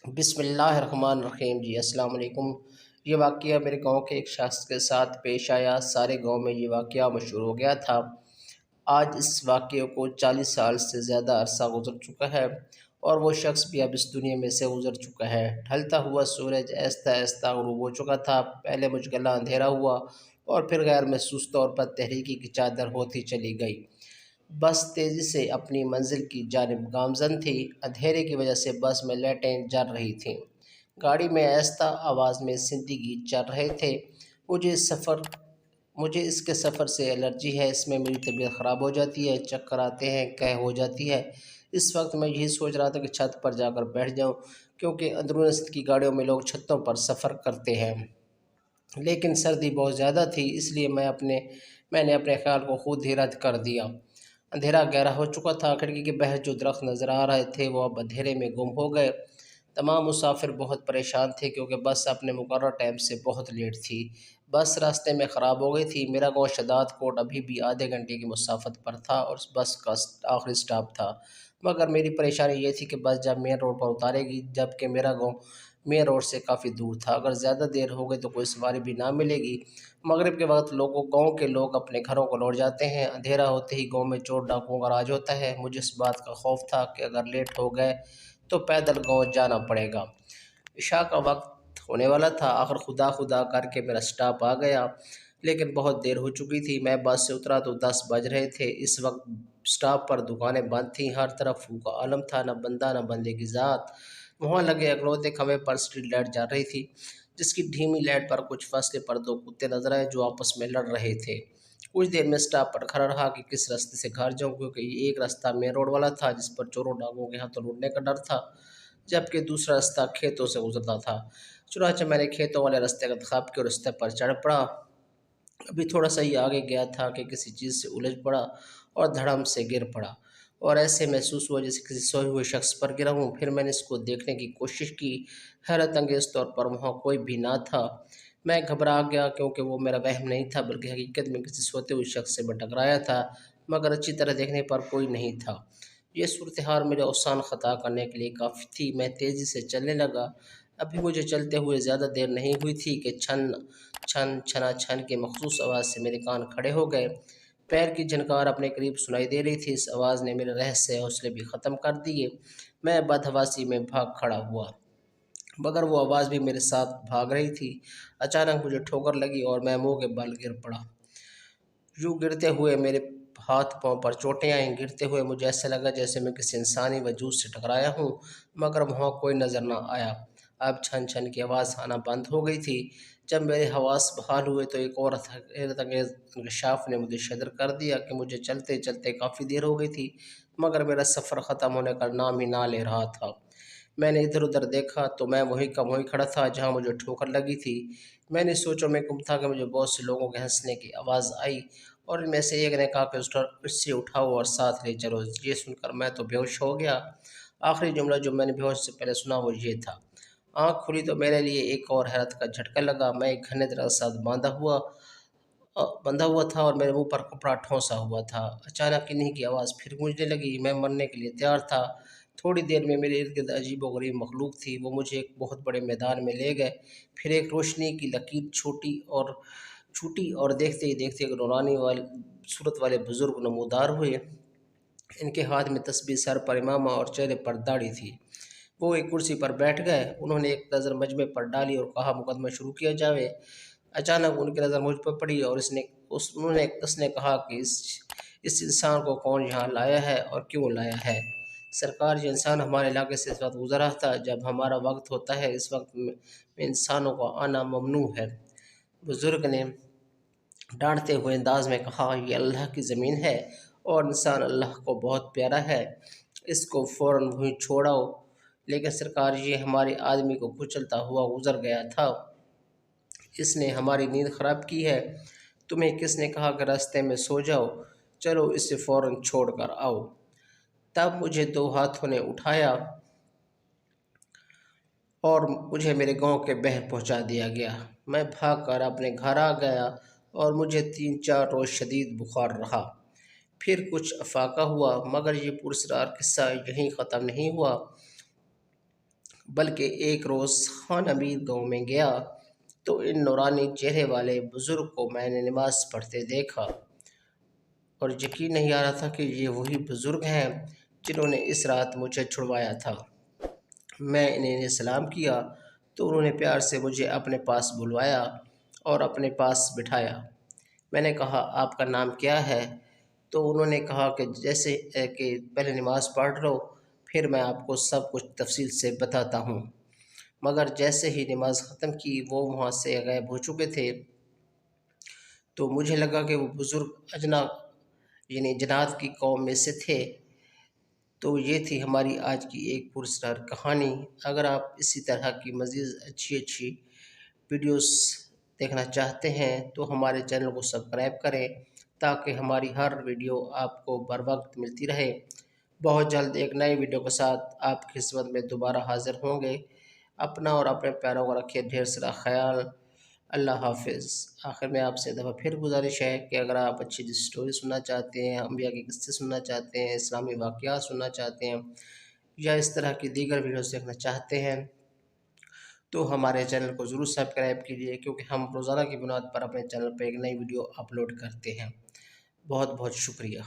بسم اللہ الرحمن الرحیم جی السلام علیکم۔ یہ واقعہ میرے گاؤں کے ایک شخص کے ساتھ پیش آیا۔ سارے گاؤں میں یہ واقعہ مشہور ہو گیا تھا۔ آج اس واقعے کو 40 سال سے زیادہ عرصہ گزر چکا ہے اور وہ شخص بھی اب اس دنیا میں سے گزر چکا ہے۔ ڈھلتا ہوا سورج آہستہ آہستہ غروب ہو چکا تھا۔ پہلے مشغلہ اندھیرا ہوا اور پھر غیر محسوس طور پر تحریکی کی چادر ہوتی چلی گئی۔ بس تیزی سے اپنی منزل کی جانب گامزن تھی۔ اندھیرے کی وجہ سے بس میں لائٹیں جل رہی تھیں۔ گاڑی میں آہستہ آواز میں زندگی چل رہے تھے۔ مجھے اس کے سفر سے الرجی ہے، اس میں میری طبیعت خراب ہو جاتی ہے، چکر آتے ہیں، قے ہو جاتی ہے۔ اس وقت میں یہی سوچ رہا تھا کہ چھت پر جا کر بیٹھ جاؤں، کیونکہ اندرون کی گاڑیوں میں لوگ چھتوں پر سفر کرتے ہیں، لیکن سردی بہت زیادہ تھی، اس لیے میں نے اپنے خیال کو خود ہی رد کر دیا۔ اندھیرا گہرا ہو چکا تھا۔ کھڑکی کے باہر جو درخت نظر آ رہے تھے وہ اب اندھیرے میں گم ہو گئے۔ تمام مسافر بہت پریشان تھے کیونکہ بس اپنے مقررہ ٹائم سے بہت لیٹ تھی۔ بس راستے میں خراب ہو گئی تھی۔ میرا گاؤں شداد کوٹ ابھی بھی آدھے گھنٹے کی مسافت پر تھا اور بس کا آخری سٹاپ تھا، مگر میری پریشانی یہ تھی کہ بس جب مین روڈ پر اتارے گی، جبکہ میرا گاؤں مین روڈ سے کافی دور تھا۔ اگر زیادہ دیر ہو گئی تو کوئی سواری بھی نہ ملے گی۔ مغرب کے وقت گاؤں کے لوگ اپنے گھروں کو لوٹ جاتے ہیں۔ اندھیرا ہوتے ہی گاؤں میں چور ڈاکوؤں کا راج ہوتا ہے۔ مجھے اس بات کا خوف تھا کہ اگر لیٹ ہو گئے تو پیدل گاؤں جانا پڑے گا۔ عشاء کا وقت ہونے والا تھا۔ آخر خدا خدا کر کے میرا سٹاپ آ گیا، لیکن بہت دیر ہو چکی تھی۔ میں بس سے اترا تو 10 بج رہے تھے۔ اس وقت سٹاپ پر دکانیں بند تھیں، ہر طرف پھو کا عالم تھا، نہ بندہ نہ بندے کی ذات۔ وہاں لگے اکلوتے کھمبے پر اسٹریٹ لائٹ جل رہی تھی، جس کی دھیمی لائٹ پر کچھ فاصلے پر 2 کتے نظر آئے جو آپس میں لڑ رہے تھے۔ کچھ دیر میں سٹاپ پر کھڑا رہا کہ کس راستے سے گھر جاؤں، کیونکہ یہ ایک راستہ مین روڈ والا تھا جس پر چوروں ڈاکوؤں کے ہاتھوں لوٹنے کا ڈر تھا، جبکہ دوسرا راستہ کھیتوں سے گزرتا تھا۔ چنانچہ میں نے کھیتوں والے راستے کا انتخاب کیا اور راستے پر چڑھ پڑا۔ ابھی تھوڑا سا ہی آگے گیا تھا کہ کسی چیز سے الجھ پڑا اور دھڑام سے گر پڑا، اور ایسے محسوس ہوا جیسے کسی سوئے ہوئے شخص پر گرا ہوں۔ پھر میں نے اس کو دیکھنے کی کوشش کی۔ حیرت انگیز طور پر وہاں کوئی بھی نہ تھا۔ میں گھبرا گیا کیونکہ وہ میرا وہم نہیں تھا بلکہ حقیقت میں کسی سوتے ہوئے شخص سے میں ٹکرایا تھا، مگر اچھی طرح دیکھنے پر کوئی نہیں تھا۔ یہ صورتحال میرے اوسان خطا کرنے کے لیے کافی تھی۔ میں تیزی سے چلنے لگا۔ ابھی مجھے چلتے ہوئے زیادہ دیر نہیں ہوئی تھی کہ چھن چھن چھنا چھن کی مخصوص آواز سے میرے کان کھڑے ہو گئے۔ پیر کی جھنکار اپنے قریب سنائی دے رہی تھی۔ اس آواز نے میرے رہس سے حوصلے بھی ختم کر دیے۔ میں بدحواسی میں بھاگ کھڑا ہوا، مگر وہ آواز بھی میرے ساتھ بھاگ رہی تھی۔ اچانک مجھے ٹھوکر لگی اور میں منہ کے بل گر پڑا۔ یوں گرتے ہوئے میرے ہاتھ پاؤں پر چوٹیں آئیں۔ گرتے ہوئے مجھے ایسا لگا جیسے میں کسی انسانی وجود سے ٹکرایا ہوں، مگر وہاں کوئی نظر نہ آیا۔ اب چھن چھن کی آواز آنا بند ہو گئی تھی۔ جب میرے حواس بحال ہوئے تو ایک اور حیرت انگیز انکشاف نے مجھے شدر کر دیا کہ مجھے چلتے چلتے کافی دیر ہو گئی تھی، مگر میرا سفر ختم ہونے کا نام ہی نہ لے رہا تھا۔ میں نے ادھر ادھر دیکھا تو میں وہیں کا وہیں کھڑا تھا جہاں مجھے ٹھوکر لگی تھی۔ میں نے سوچوں میں گم تھا کہ مجھے بہت سے لوگوں کے ہنسنے کی آواز آئی، اور ان میں سے ایک نے کہا کہ اس سے اٹھاؤ اور ساتھ لے چلو۔ یہ سن کر میں تو بے ہوش ہو گیا۔ آخری جملہ جو میں نے بے ہوش سے پہلے سنا وہ یہ تھا۔ آنکھ کھلی تو میرے لیے ایک اور حیرت کا جھٹکا لگا۔ میں ایک گھنے درخت کے ساتھ بندھا ہوا تھا اور میرے منہ پر کپڑا ٹھونسا ہوا تھا۔ اچانک انہی کی آواز پھر گونجنے لگی۔ میں مرنے کے لیے تیار تھا۔ تھوڑی دیر میں میرے ارد گرد عجیب و غریب مخلوق تھی۔ وہ مجھے ایک بہت بڑے میدان میں لے گئے۔ پھر ایک روشنی کی لکیر چھوٹی اور دیکھتے ہی دیکھتے ایک نورانی صورت والے بزرگ نمودار ہوئے۔ ان کے ہاتھ میں تسبیح، سر پر امامہ اور چہرے پر داڑھی تھی۔ وہ ایک کرسی پر بیٹھ گئے۔ انہوں نے ایک نظر مجمع پر ڈالی اور کہا مقدمہ شروع کیا جاوے۔ اچانک ان کی نظر مجھ پر پڑی اور اس نے کہا کہ اس انسان کو کون یہاں لایا ہے اور کیوں لایا ہے؟ سرکار، یہ انسان ہمارے علاقے سے اس وقت گزر رہا تھا جب ہمارا وقت ہوتا ہے۔ اس وقت میں انسانوں کو آنا ممنوع ہے۔ بزرگ نے ڈانٹتے ہوئے انداز میں کہا، یہ اللہ کی زمین ہے اور انسان اللہ کو بہت پیارا ہے، اس کو فوراً وہیں چھوڑاؤ۔ لیکن سرکار، یہ ہمارے آدمی کو کچلتا ہوا گزر گیا تھا، اس نے ہماری نیند خراب کی ہے۔ تمہیں کس نے کہا کہ راستے میں سو جاؤ؟ چلو اسے فوراً چھوڑ کر آؤ۔ تب مجھے 2 ہاتھوں نے اٹھایا اور مجھے میرے گاؤں کے باہر پہنچا دیا گیا۔ میں بھاگ کر اپنے گھر آ گیا اور مجھے 3-4 روز شدید بخار رہا۔ پھر کچھ افاقہ ہوا، مگر یہ پراسرار قصہ یہیں ختم نہیں ہوا، بلکہ ایک روز خان امیر گاؤں میں گیا تو ان نورانی چہرے والے بزرگ کو میں نے نماز پڑھتے دیکھا اور یقین نہیں آ رہا تھا کہ یہ وہی بزرگ ہیں جنہوں نے اس رات مجھے چھڑوایا تھا۔ میں انہیں سلام کیا تو انہوں نے پیار سے مجھے اپنے پاس بلوایا اور اپنے پاس بٹھایا۔ میں نے کہا آپ کا نام کیا ہے؟ تو انہوں نے کہا کہ جیسے کہ پہلے نماز پڑھ لو پھر میں آپ کو سب کچھ تفصیل سے بتاتا ہوں۔ مگر جیسے ہی نماز ختم کی وہ وہاں سے غائب ہو چکے تھے، تو مجھے لگا کہ وہ بزرگ اجنا یعنی جنات کی قوم میں سے تھے۔ تو یہ تھی ہماری آج کی ایک پرسرار کہانی۔ اگر آپ اسی طرح کی مزید اچھی ویڈیوز دیکھنا چاہتے ہیں تو ہمارے چینل کو سبسکرائب کریں تاکہ ہماری ہر ویڈیو آپ کو بر وقت ملتی رہے۔ بہت جلد ایک نئی ویڈیو کے ساتھ آپ کی خدمت میں دوبارہ حاضر ہوں گے۔ اپنا اور اپنے پیاروں کا رکھیے ڈھیر سارا خیال۔ اللہ حافظ۔ آخر میں آپ سے دفعہ پھر گزارش ہے کہ اگر آپ اچھی سٹوری سننا چاہتے ہیں، انبیاء کی قصے سننا چاہتے ہیں، اسلامی واقعات سننا چاہتے ہیں یا اس طرح کی دیگر ویڈیوز دیکھنا چاہتے ہیں تو ہمارے چینل کو ضرور سبسکرائب کیجیے، کیونکہ ہم روزانہ کی بنیاد پر اپنے چینل پہ ایک نئی ویڈیو اپلوڈ کرتے ہیں۔ بہت بہت شکریہ۔